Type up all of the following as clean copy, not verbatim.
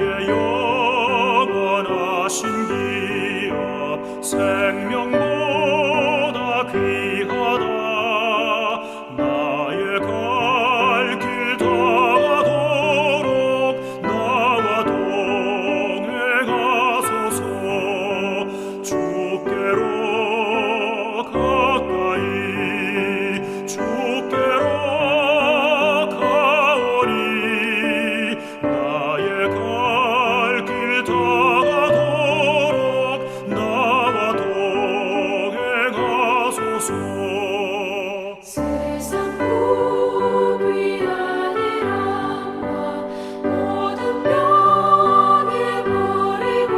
나의 영원하신 기업 생명보다 귀하다. 나의 갈 길 다가도록 나와 동행하소서. 주께로 가까이 주께로 가오니 나의 갈 길 다가도록 나와 동행하소서. 세상 복 위하는 암과 모든 병에 버리고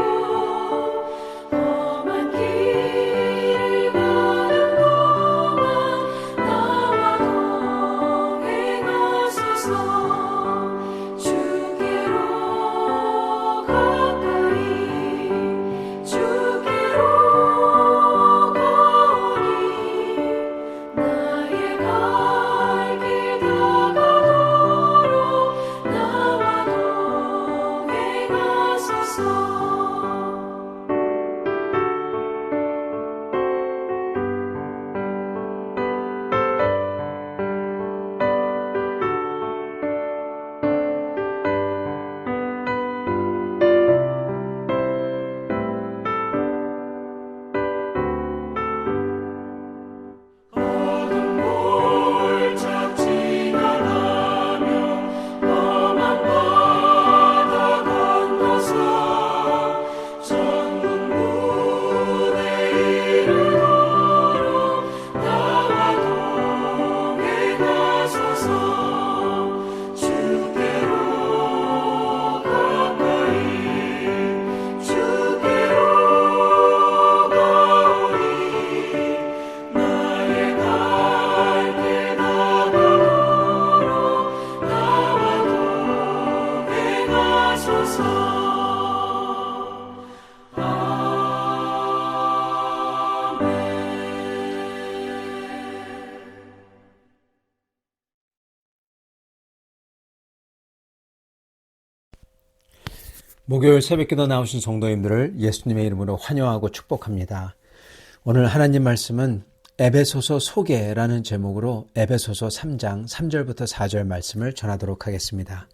험한 길을 가는 동안 나와 동행하소서. 주께로 가까이 주께로 가오니 나의 갈 길 다가도록 나와 동행하소서. 어둠 골짝 지나가며 험한 바다 건너서 천국문에 이르도록 나와 동행하소서. 주께로 가까이 주께로 가오니 나의 갈 길 다가도록 나와 동행하소서. 목요일 새벽기도 나오신 성도님들을 예수님의 이름으로 환영하고 축복합니다. 오늘 하나님 말씀은 에베소서 소개라는 제목으로 에베소서 3장 3절부터 4절 말씀을 전하도록 하겠습니다.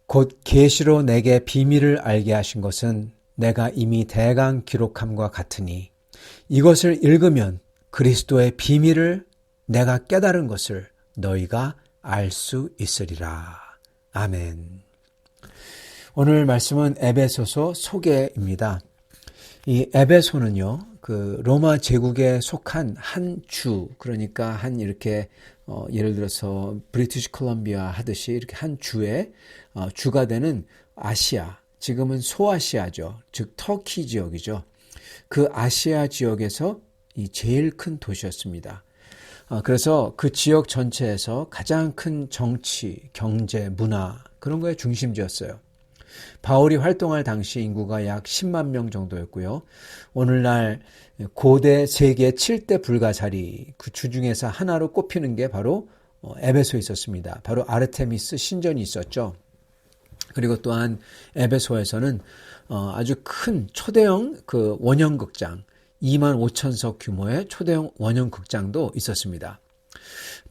곧 계시로 내게 비밀을 알게 하신 것은 내가 이미 대강 기록함과 같으니 이것을 읽으면 그리스도의 비밀을 내가 깨달은 것을 너희가 알 수 있으리라. 아멘. 오늘 말씀은 에베소서 소개입니다. 이 에베소는요, 그 로마 제국에 속한 한 주, 그러니까 한 이렇게 예를 들어서 브리티시 콜롬비아 하듯이 이렇게 한 주의 주가 되는 아시아, 지금은 소아시아죠. 즉 터키 지역이죠. 그 아시아 지역에서 이 제일 큰 도시였습니다. 그래서 그 지역 전체에서 가장 큰 정치, 경제, 문화 그런 거의 중심지였어요. 바울이 활동할 당시 인구가 약 10만 명 정도였고요. 오늘날 고대 세계 7대 불가사리 그 주중에서 하나로 꼽히는 게 바로 에베소에 있었습니다. 바로 아르테미스 신전이 있었죠. 그리고 또한 에베소에서는 아주 큰 초대형 그 원형극장 2만 5천석 규모의 초대형 원형극장도 있었습니다.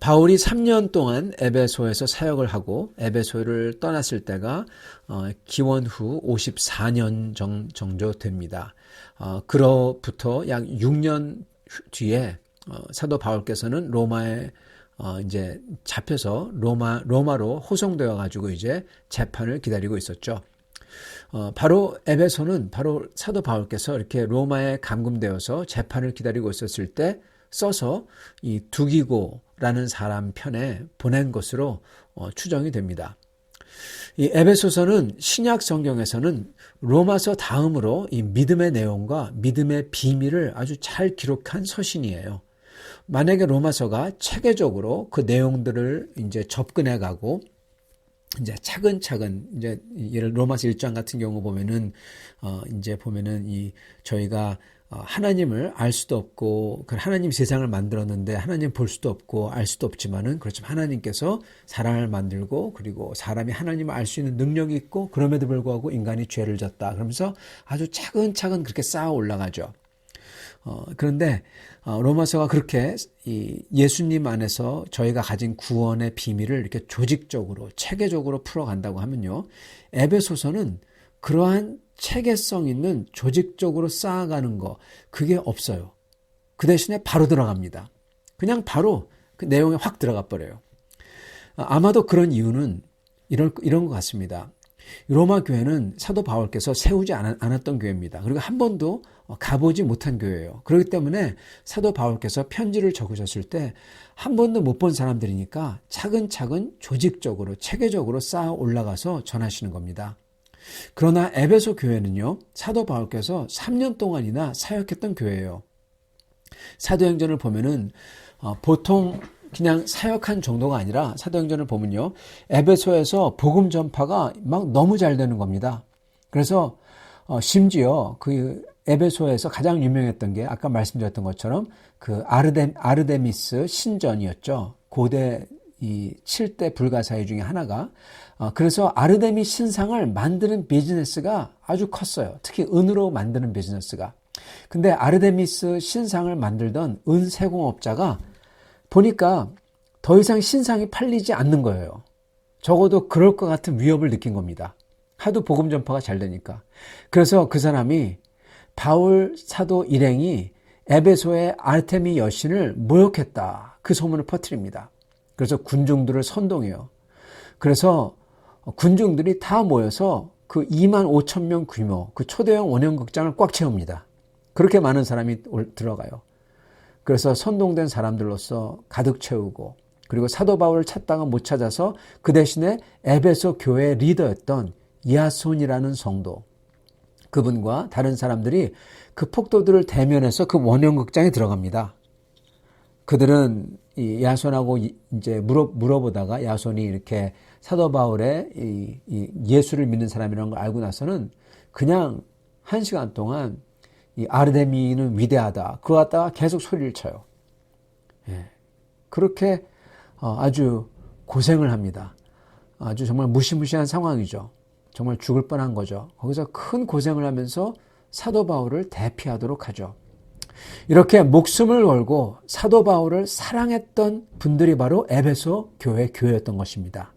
바울이 3년 동안 에베소에서 사역을 하고 에베소를 떠났을 때가 기원 후 54년 정도 됩니다. 그로부터 약 6년 뒤에 사도 바울께서는 로마에 이제 잡혀서 로마로 호송되어 가지고 이제 재판을 기다리고 있었죠. 바로 에베소는 바로 사도 바울께서 이렇게 로마에 감금되어서 재판을 기다리고 있었을 때 써서 이 두기고라는 사람 편에 보낸 것으로 추정이 됩니다. 이 에베소서는 신약 성경에서는 로마서 다음으로 이 믿음의 내용과 믿음의 비밀을 아주 잘 기록한 서신이에요. 만약에 로마서가 체계적으로 그 내용들을 이제 접근해 가고 이제 차근차근 이제 예를 로마서 1장 같은 경우 보면은 이제 보면은 이 저희가 하나님을 알 수도 없고, 하나님 세상을 만들었는데 하나님 볼 수도 없고 알 수도 없지만은, 그렇지만 하나님께서 사람을 만들고 그리고 사람이 하나님을 알 수 있는 능력이 있고, 그럼에도 불구하고 인간이 죄를 졌다 그러면서 아주 차근차근 그렇게 쌓아 올라가죠. 그런데 로마서가 그렇게 이 예수님 안에서 저희가 가진 구원의 비밀을 이렇게 조직적으로 체계적으로 풀어간다고 하면요, 에베소서는 그러한 체계성 있는 조직적으로 쌓아가는 거, 그게 없어요. 그 대신에 바로 들어갑니다. 그냥 바로 그 내용에 확 들어가 버려요. 아마도 그런 이유는 이런 것 같습니다. 로마 교회는 사도 바울께서 세우지 않았던 교회입니다. 그리고 한 번도 가보지 못한 교회예요. 그렇기 때문에 사도 바울께서 편지를 적으셨을 때 한 번도 못 본 사람들이니까 차근차근 조직적으로 체계적으로 쌓아 올라가서 전하시는 겁니다. 그러나 에베소 교회는요, 사도 바울께서 3년 동안이나 사역했던 교회예요. 사도행전을 보면은 보통 그냥 사역한 정도가 아니라, 사도행전을 보면요, 에베소에서 복음 전파가 막 너무 잘 되는 겁니다. 그래서 심지어 그 에베소에서 가장 유명했던 게 아까 말씀드렸던 것처럼 그 아르데미스 신전이었죠. 고대 이 7대 불가사의 중에 하나가. 그래서 아르데미 신상을 만드는 비즈니스가 아주 컸어요. 특히 은으로 만드는 비즈니스가. 근데 아르데미스 신상을 만들던 은세공업자가 보니까 더 이상 신상이 팔리지 않는 거예요. 적어도 그럴 것 같은 위협을 느낀 겁니다. 하도 복음 전파가 잘 되니까. 그래서 그 사람이 바울 사도 일행이 에베소의 아르테미 여신을 모욕했다, 그 소문을 퍼뜨립니다. 그래서 군중들을 선동해요. 그래서 군중들이 다 모여서 그 2만 5천 명 규모 그 초대형 원형극장을 꽉 채웁니다. 그렇게 많은 사람이 들어가요. 그래서 선동된 사람들로서 가득 채우고, 그리고 사도 바울을 찾다가 못 찾아서 그 대신에 에베소 교회 리더였던 야손이라는 성도, 그분과 다른 사람들이 그 폭도들을 대면해서 그 원형극장에 들어갑니다. 그들은 이 야손하고 이제 물어보다가 야손이 이렇게 사도 바울의 이 예수를 믿는 사람이라는 걸 알고 나서는 그냥 1시간 동안 이 아르데미는 위대하다, 그거 갖다가 계속 소리를 쳐요. 예. 그렇게 아주 고생을 합니다. 아주 정말 무시무시한 상황이죠. 정말 죽을 뻔한 거죠. 거기서 큰 고생을 하면서 사도 바울을 대피하도록 하죠. 이렇게 목숨을 걸고 사도 바울을 사랑했던 분들이 바로 에베소 교회였던 것입니다.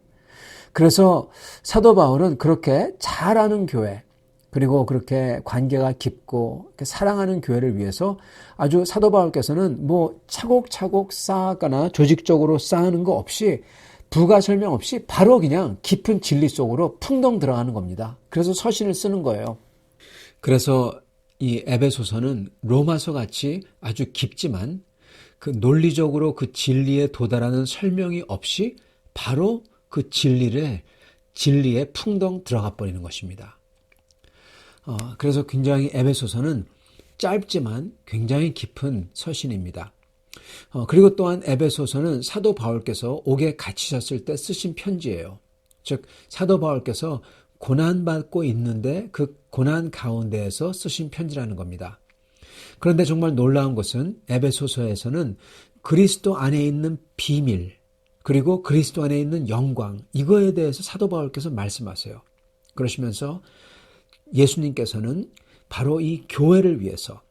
그래서 사도 바울은 그렇게 잘 아는 교회, 그리고 그렇게 관계가 깊고 사랑하는 교회를 위해서 아주 사도 바울께서는 뭐 차곡차곡 쌓아가나 조직적으로 쌓는 거 없이, 부가설명 없이 바로 그냥 깊은 진리 속으로 풍덩 들어가는 겁니다. 그래서 서신을 쓰는 거예요. 그래서 이 에베소서는 로마서 같이 아주 깊지만 그 논리적으로 그 진리에 도달하는 설명이 없이 바로 그 진리에 풍덩 들어가 버리는 것입니다. 그래서 굉장히 에베소서는 짧지만 굉장히 깊은 서신입니다. 그리고 또한 에베소서는 사도 바울께서 옥에 갇히셨을 때 쓰신 편지예요. 즉 사도 바울께서 고난받고 있는데 그 고난 가운데에서 쓰신 편지라는 겁니다. 그런데 정말 놀라운 것은 에베소서에서는 그리스도 안에 있는 비밀, 그리고 그리스도 안에 있는 영광, 이거에 대해서 사도 바울께서 말씀하세요. 그러시면서 예수님께서는 바로 이 교회를 위해서,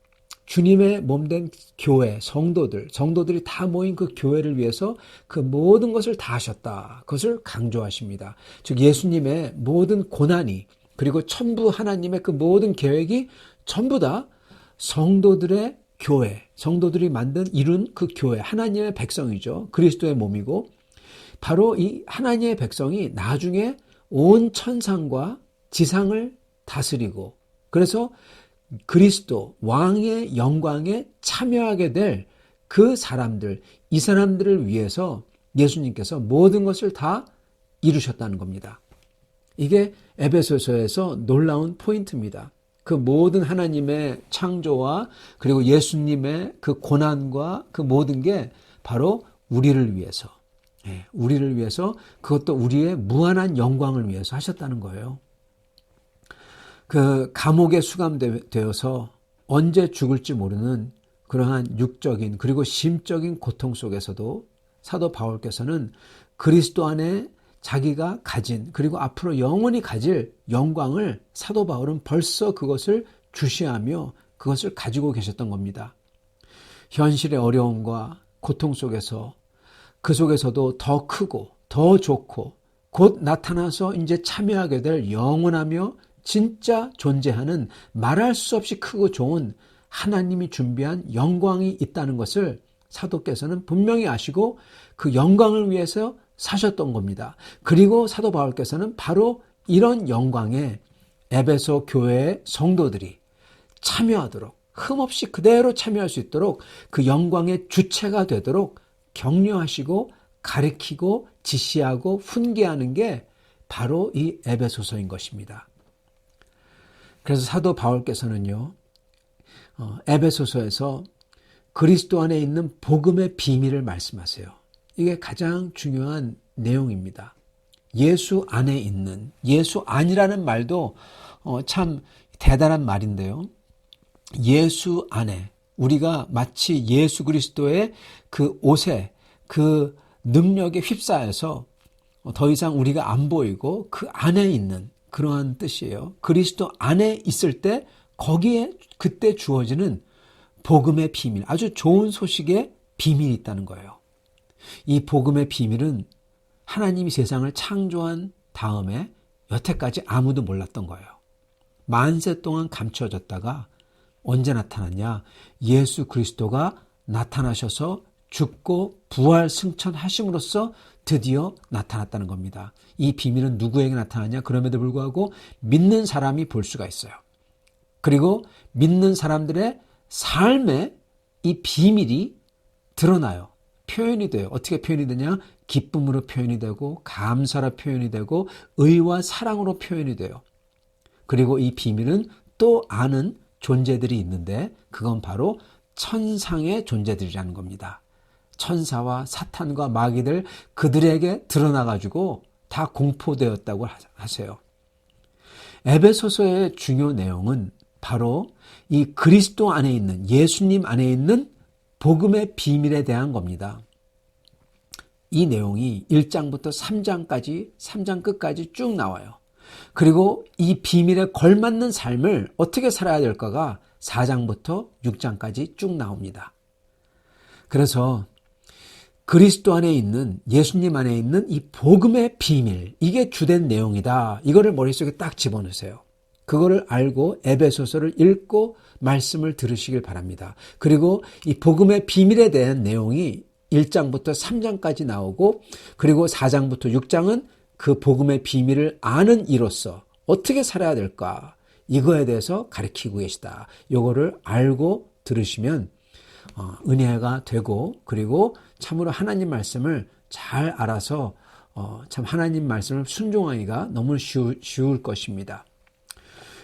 주님의 몸된 교회, 성도들이 다 모인 그 교회를 위해서 그 모든 것을 다 하셨다, 그것을 강조하십니다. 즉 예수님의 모든 고난이, 그리고 전부 하나님의 그 모든 계획이 전부 다 성도들의 교회, 성도들이 이룬 그 교회, 하나님의 백성이죠. 그리스도의 몸이고, 바로 이 하나님의 백성이 나중에 온 천상과 지상을 다스리고, 그래서 그리스도 왕의 영광에 참여하게 될 그 사람들, 이 사람들을 위해서 예수님께서 모든 것을 다 이루셨다는 겁니다. 이게 에베소서에서 놀라운 포인트입니다. 그 모든 하나님의 창조와 그리고 예수님의 그 고난과 그 모든 게 바로 우리를 위해서, 우리를 위해서, 그것도 우리의 무한한 영광을 위해서 하셨다는 거예요. 그 감옥에 수감되어서 언제 죽을지 모르는 그러한 육적인 그리고 심적인 고통 속에서도 사도 바울께서는 그리스도 안에 자기가 가진 그리고 앞으로 영원히 가질 영광을 사도 바울은 벌써 그것을 주시하며 그것을 가지고 계셨던 겁니다. 현실의 어려움과 고통 속에서 그 속에서도 더 크고 더 좋고 곧 나타나서 이제 참여하게 될 영원하며 진짜 존재하는 말할 수 없이 크고 좋은 하나님이 준비한 영광이 있다는 것을 사도께서는 분명히 아시고 그 영광을 위해서 사셨던 겁니다. 그리고 사도 바울께서는 바로 이런 영광에 에베소 교회의 성도들이 참여하도록 흠없이 그대로 참여할 수 있도록 그 영광의 주체가 되도록 격려하시고 가르치고 지시하고 훈계하는 게 바로 이 에베소서인 것입니다. 그래서 사도 바울께서는요, 에베소서에서 그리스도 안에 있는 복음의 비밀을 말씀하세요. 이게 가장 중요한 내용입니다. 예수 안에 있는, 예수 안이라는 말도 참 대단한 말인데요. 예수 안에, 우리가 마치 예수 그리스도의 그 옷에 그 능력에 휩싸여서 더 이상 우리가 안 보이고 그 안에 있는 그러한 뜻이에요. 그리스도 안에 있을 때 거기에 그때 주어지는 복음의 비밀, 아주 좋은 소식의 비밀이 있다는 거예요. 이 복음의 비밀은 하나님이 세상을 창조한 다음에 여태까지 아무도 몰랐던 거예요. 만세 동안 감춰졌다가 언제 나타났냐? 예수 그리스도가 나타나셔서 죽고 부활 승천하심으로써 드디어 나타났다는 겁니다. 이 비밀은 누구에게 나타나냐? 그럼에도 불구하고 믿는 사람이 볼 수가 있어요. 그리고 믿는 사람들의 삶에 이 비밀이 드러나요. 표현이 돼요. 어떻게 표현이 되냐? 기쁨으로 표현이 되고 감사로 표현이 되고 의와 사랑으로 표현이 돼요. 그리고 이 비밀은 또 아는 존재들이 있는데 그건 바로 천상의 존재들이라는 겁니다. 천사와 사탄과 마귀들 그들에게 드러나가지고 다 공포되었다고 하세요. 에베소서의 중요 내용은 바로 이 그리스도 안에 있는 예수님 안에 있는 복음의 비밀에 대한 겁니다. 이 내용이 1장부터 3장까지 3장 끝까지 쭉 나와요. 그리고 이 비밀에 걸맞는 삶을 어떻게 살아야 될까가 4장부터 6장까지 쭉 나옵니다. 그래서 그리스도 안에 있는 예수님 안에 있는 이 복음의 비밀, 이게 주된 내용이다. 이거를 머릿속에 딱 집어넣으세요. 그거를 알고 에베소서를 읽고 말씀을 들으시길 바랍니다. 그리고 이 복음의 비밀에 대한 내용이 1장부터 3장까지 나오고 그리고 4장부터 6장은 그 복음의 비밀을 아는 이로써 어떻게 살아야 될까? 이거에 대해서 가르치고 계시다. 이거를 알고 들으시면 은혜가 되고 그리고 참으로 하나님 말씀을 잘 알아서 참 하나님 말씀을 순종하기가 너무 쉬울 것입니다.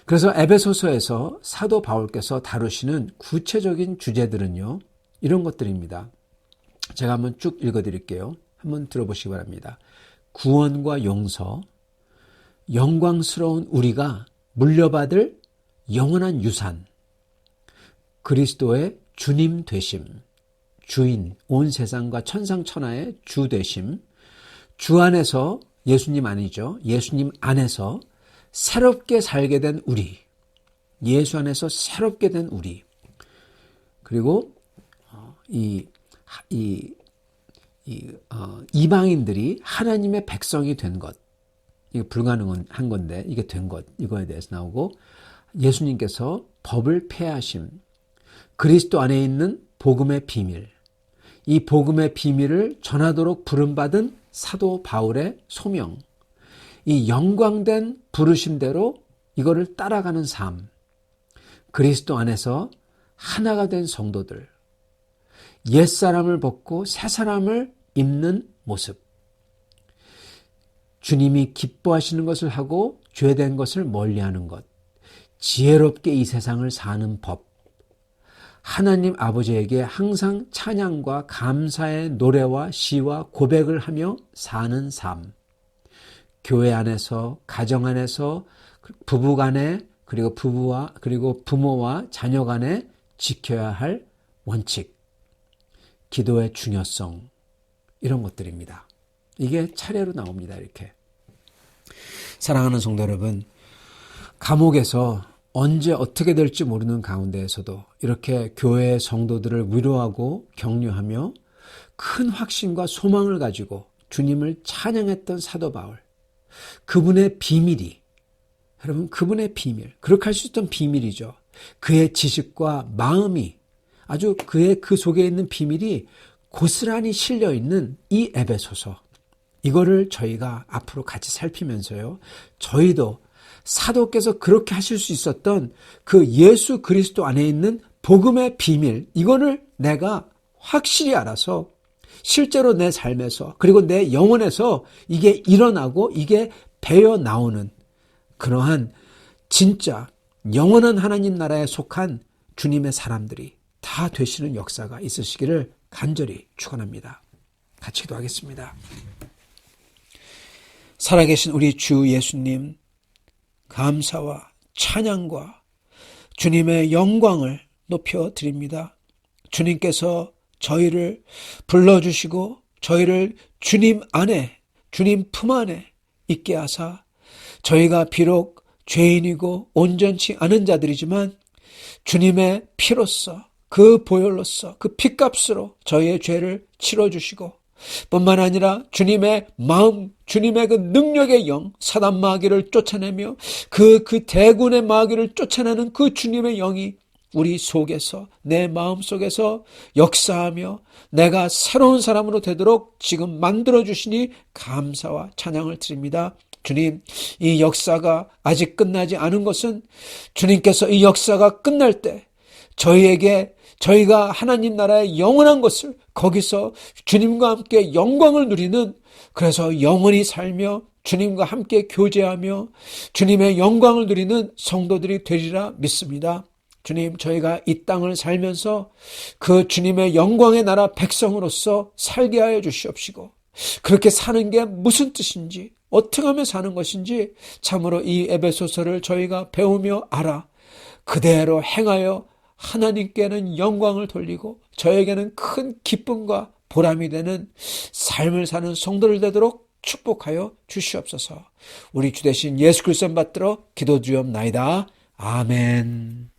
그래서 에베소서에서 사도 바울께서 다루시는 구체적인 주제들은요, 이런 것들입니다. 제가 한번 쭉 읽어드릴게요. 한번 들어보시기 바랍니다. 구원과 용서, 영광스러운 우리가 물려받을 영원한 유산, 그리스도의 주님 되심, 주인, 온 세상과 천상천하의 주 되심, 주 안에서, 예수님 아니죠. 예수님 안에서 새롭게 살게 된 우리, 예수 안에서 새롭게 된 우리, 그리고 이방인들이 하나님의 백성이 된 것, 이게 불가능한 건데 이게 된 것, 이거에 대해서 나오고 예수님께서 법을 폐하심, 그리스도 안에 있는 복음의 비밀, 이 복음의 비밀을 전하도록 부름받은 사도 바울의 소명, 이 영광된 부르심대로 이거를 따라가는 삶, 그리스도 안에서 하나가 된 성도들, 옛사람을 벗고 새사람을 입는 모습, 주님이 기뻐하시는 것을 하고 죄된 것을 멀리하는 것, 지혜롭게 이 세상을 사는 법, 하나님 아버지에게 항상 찬양과 감사의 노래와 시와 고백을 하며 사는 삶, 교회 안에서, 가정 안에서, 부부 간에, 그리고 부모와 자녀 간에 지켜야 할 원칙, 기도의 중요성, 이런 것들입니다. 이게 차례로 나옵니다. 이렇게. 사랑하는 성도 여러분, 감옥에서 언제 어떻게 될지 모르는 가운데에서도 이렇게 교회의 성도들을 위로하고 격려하며 큰 확신과 소망을 가지고 주님을 찬양했던 사도 바울, 그분의 비밀이, 여러분, 그분의 비밀, 그렇게 할 수 있던 비밀이죠. 그의 지식과 마음이, 아주 그의 그 속에 있는 비밀이 고스란히 실려 있는 이 에베소서, 이거를 저희가 앞으로 같이 살피면서요, 저희도 사도께서 그렇게 하실 수 있었던 그 예수 그리스도 안에 있는 복음의 비밀, 이거를 내가 확실히 알아서 실제로 내 삶에서, 그리고 내 영혼에서 이게 일어나고 이게 배어 나오는 그러한 진짜 영원한 하나님 나라에 속한 주님의 사람들이 다 되시는 역사가 있으시기를 간절히 축원합니다. 같이 기도하겠습니다. 살아계신 우리 주 예수님, 감사와 찬양과 주님의 영광을 높여드립니다. 주님께서 저희를 불러주시고 저희를 주님 안에, 주님 품 안에 있게 하사 저희가 비록 죄인이고 온전치 않은 자들이지만 주님의 피로써, 그 보혈로써, 그 피값으로 저희의 죄를 치러주시고 뿐만 아니라 주님의 마음, 주님의 그 능력의 영, 사단 마귀를 쫓아내며 그 대군의 마귀를 쫓아내는 그 주님의 영이 우리 속에서, 내 마음 속에서 역사하며 내가 새로운 사람으로 되도록 지금 만들어주시니 감사와 찬양을 드립니다. 주님, 이 역사가 아직 끝나지 않은 것은 주님께서 이 역사가 끝날 때 저희가 하나님 나라의 영원한 것을 거기서 주님과 함께 영광을 누리는, 그래서 영원히 살며 주님과 함께 교제하며 주님의 영광을 누리는 성도들이 되리라 믿습니다. 주님, 저희가 이 땅을 살면서 그 주님의 영광의 나라 백성으로서 살게 하여 주시옵시고, 그렇게 사는 게 무슨 뜻인지, 어떻게 하면 사는 것인지 참으로 이 에베소서를 저희가 배우며 알아 그대로 행하여 하나님께는 영광을 돌리고 저에게는 큰 기쁨과 보람이 되는 삶을 사는 성도를 되도록 축복하여 주시옵소서. 우리 주 되신 예수 그리스도 받들어 기도드리옵나이다. 아멘.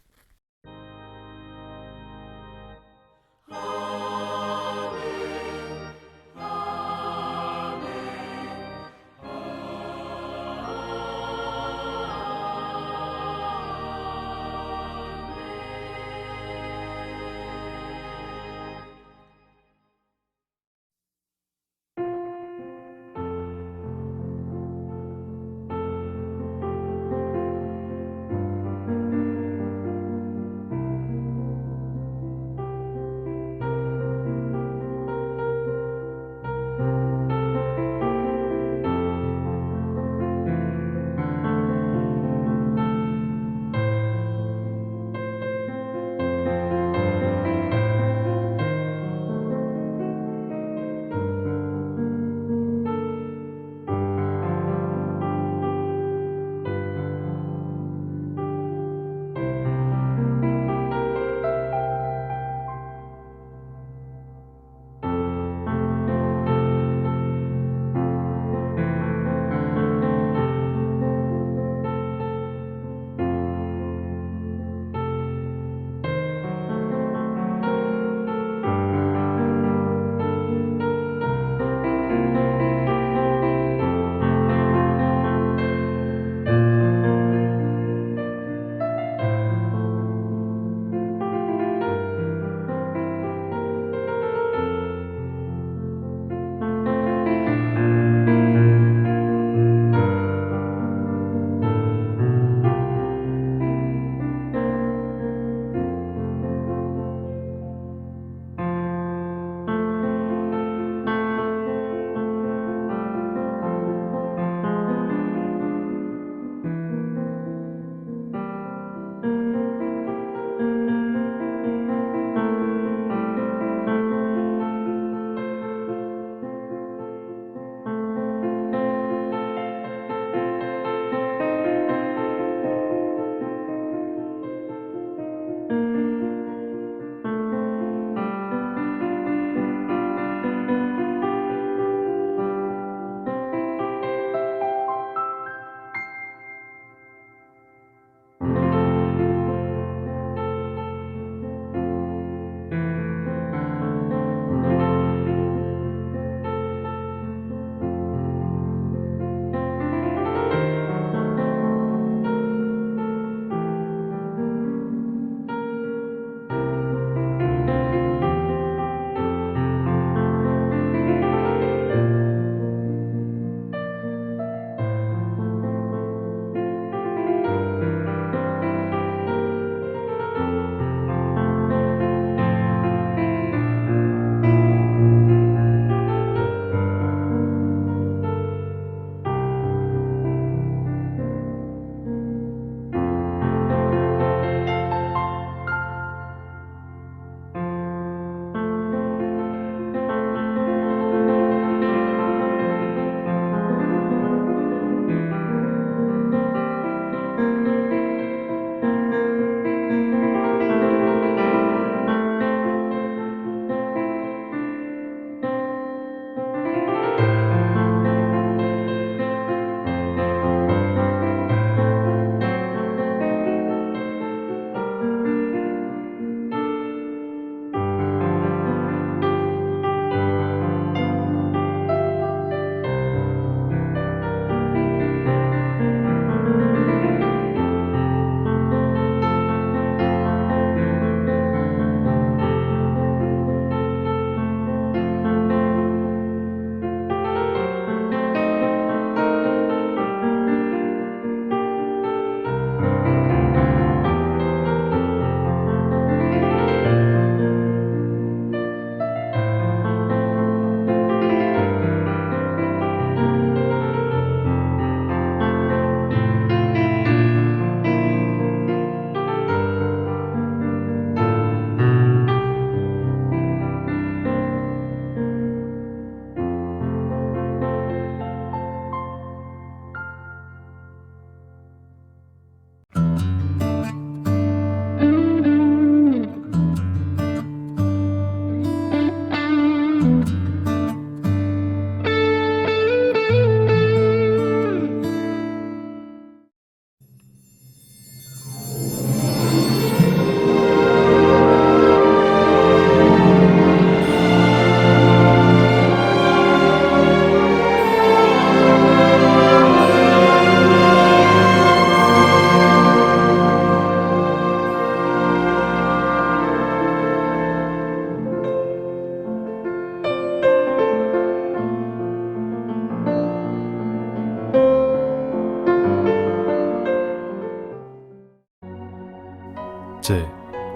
제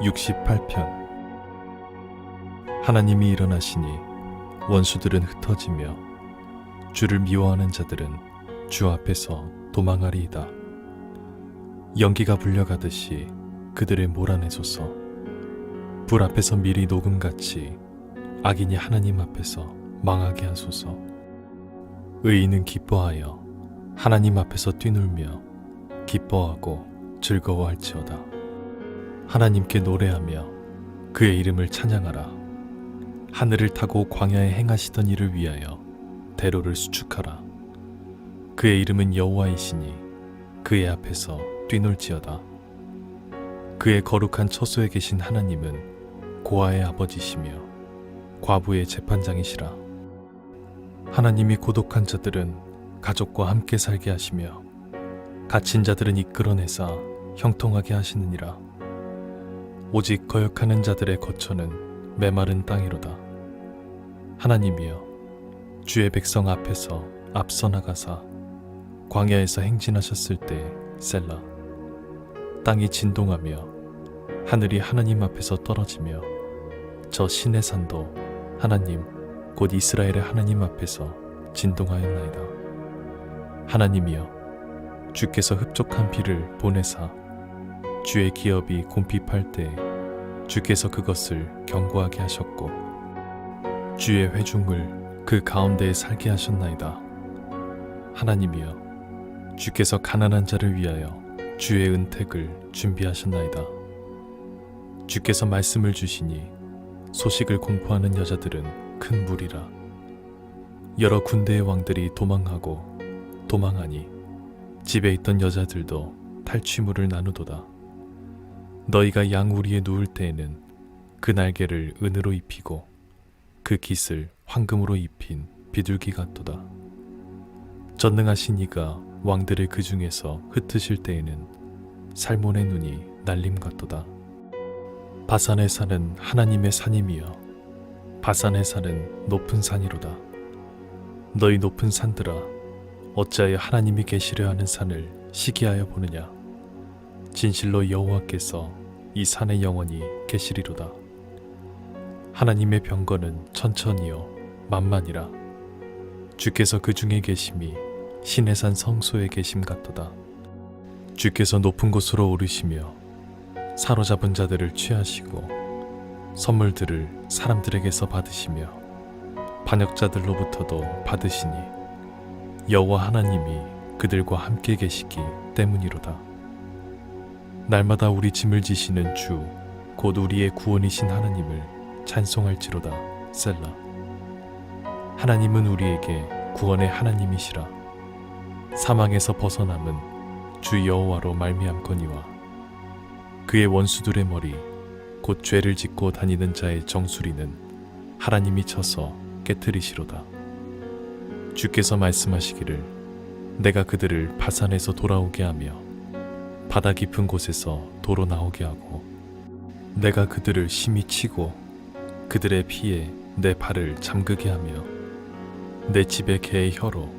68편. 하나님이 일어나시니 원수들은 흩어지며 주를 미워하는 자들은 주 앞에서 도망하리이다. 연기가 불려가듯이 그들을 몰아내소서. 불 앞에서 밀이 녹음같이 악인이 하나님 앞에서 망하게 하소서. 의인은 기뻐하여 하나님 앞에서 뛰놀며 기뻐하고 즐거워할지어다. 하나님께 노래하며 그의 이름을 찬양하라. 하늘을 타고 광야에 행하시던 일을 위하여 대로를 수축하라. 그의 이름은 여호와이시니 그의 앞에서 뛰놀지어다. 그의 거룩한 처소에 계신 하나님은 고아의 아버지시며 과부의 재판장이시라. 하나님이 고독한 자들은 가족과 함께 살게 하시며 갇힌 자들은 이끌어내사 형통하게 하시느니라. 오직 거역하는 자들의 거처는 메마른 땅이로다. 하나님이여, 주의 백성 앞에서 앞서 나가사 광야에서 행진하셨을 때 셀라. 땅이 진동하며 하늘이 하나님 앞에서 떨어지며 저 신의 산도 하나님 곧 이스라엘의 하나님 앞에서 진동하였나이다. 하나님이여, 주께서 흡족한 비를 보내사 주의 기업이 곰핍할 때에 주께서 그것을 견고하게 하셨고 주의 회중을 그 가운데에 살게 하셨나이다. 하나님이여, 주께서 가난한 자를 위하여 주의 은택을 준비하셨나이다. 주께서 말씀을 주시니 소식을 공포하는 여자들은 큰 무리라. 여러 군대의 왕들이 도망하고 도망하니 집에 있던 여자들도 탈취물을 나누도다. 너희가 양우리에 누울 때에는 그 날개를 은으로 입히고 그 깃을 황금으로 입힌 비둘기 같도다. 전능하신 이가 왕들을 그 중에서 흩으실 때에는 살몬의 눈이 날림 같도다. 바산의 산은 하나님의 산임이여 바산의 산은 높은 산이로다. 너희 높은 산들아, 어찌하여 하나님이 계시려 하는 산을 시기하여 보느냐. 진실로 여호와께서 이 산에 영원히 계시리로다. 하나님의 병거는 천천히요 만만이라. 주께서 그 중에 계심이 신의 산 성소에 계심 같도다. 주께서 높은 곳으로 오르시며 사로잡은 자들을 취하시고 선물들을 사람들에게서 받으시며 반역자들로부터도 받으시니 여호와 하나님이 그들과 함께 계시기 때문이로다. 날마다 우리 짐을 지시는 주 곧 우리의 구원이신 하나님을 찬송할지로다. 셀라. 하나님은 우리에게 구원의 하나님이시라. 사망에서 벗어남은 주 여호와로 말미암거니와 그의 원수들의 머리 곧 죄를 짓고 다니는 자의 정수리는 하나님이 쳐서 깨트리시로다. 주께서 말씀하시기를 내가 그들을 바산에서 돌아오게 하며 바다 깊은 곳에서 도로 나오게 하고 내가 그들을 심히 치고 그들의 피에 내 발을 잠그게 하며 내 집의 개의 혀로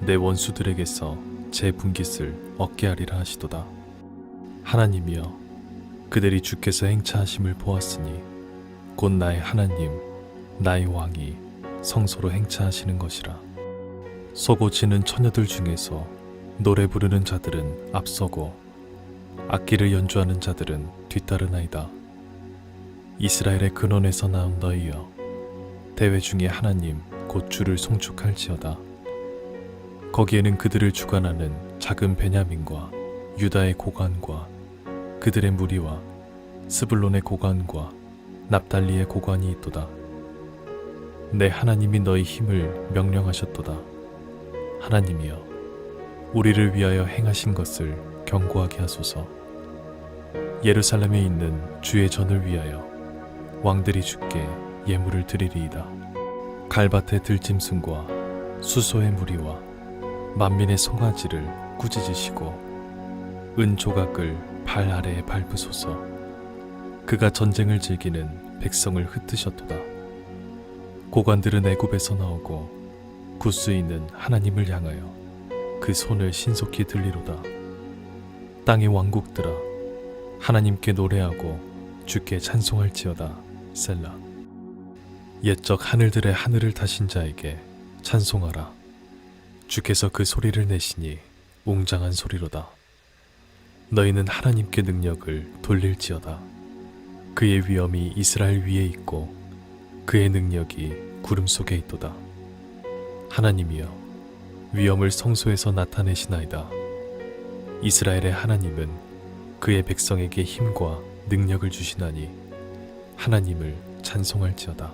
내 원수들에게서 제 분깃을 얻게 하리라 하시도다. 하나님이여, 그들이 주께서 행차하심을 보았으니 곧 나의 하나님 나의 왕이 성소로 행차하시는 것이라. 서고 지는 처녀들 중에서 노래 부르는 자들은 앞서고 악기를 연주하는 자들은 뒤따르나이다. 이스라엘의 근원에서 나온 너희여, 대회 중에 하나님 곧 주를 송축할지어다. 거기에는 그들을 주관하는 작은 베냐민과 유다의 고관과 그들의 무리와 스불론의 고관과 납달리의 고관이 있도다. 내 하나님이 너희 힘을 명령하셨도다. 하나님이여, 우리를 위하여 행하신 것을 경고하게 하소서. 예루살렘에 있는 주의 전을 위하여 왕들이 주께 예물을 드리리이다. 갈밭의 들짐승과 수소의 무리와 만민의 송아지를 꾸짖으시고 은 조각을 발 아래에 밟으소서. 그가 전쟁을 즐기는 백성을 흩으셨도다. 고관들은 애굽에서 나오고 구스 있는 하나님을 향하여 그 손을 신속히 들리로다. 땅의 왕국들아, 하나님께 노래하고 주께 찬송할지어다. 셀라. 옛적 하늘들의 하늘을 타신 자에게 찬송하라. 주께서 그 소리를 내시니 웅장한 소리로다. 너희는 하나님께 능력을 돌릴지어다. 그의 위엄이 이스라엘 위에 있고 그의 능력이 구름 속에 있도다. 하나님이여, 위엄을 성소에서 나타내시나이다. 이스라엘의 하나님은 그의 백성에게 힘과 능력을 주시나니 하나님을 찬송할지어다.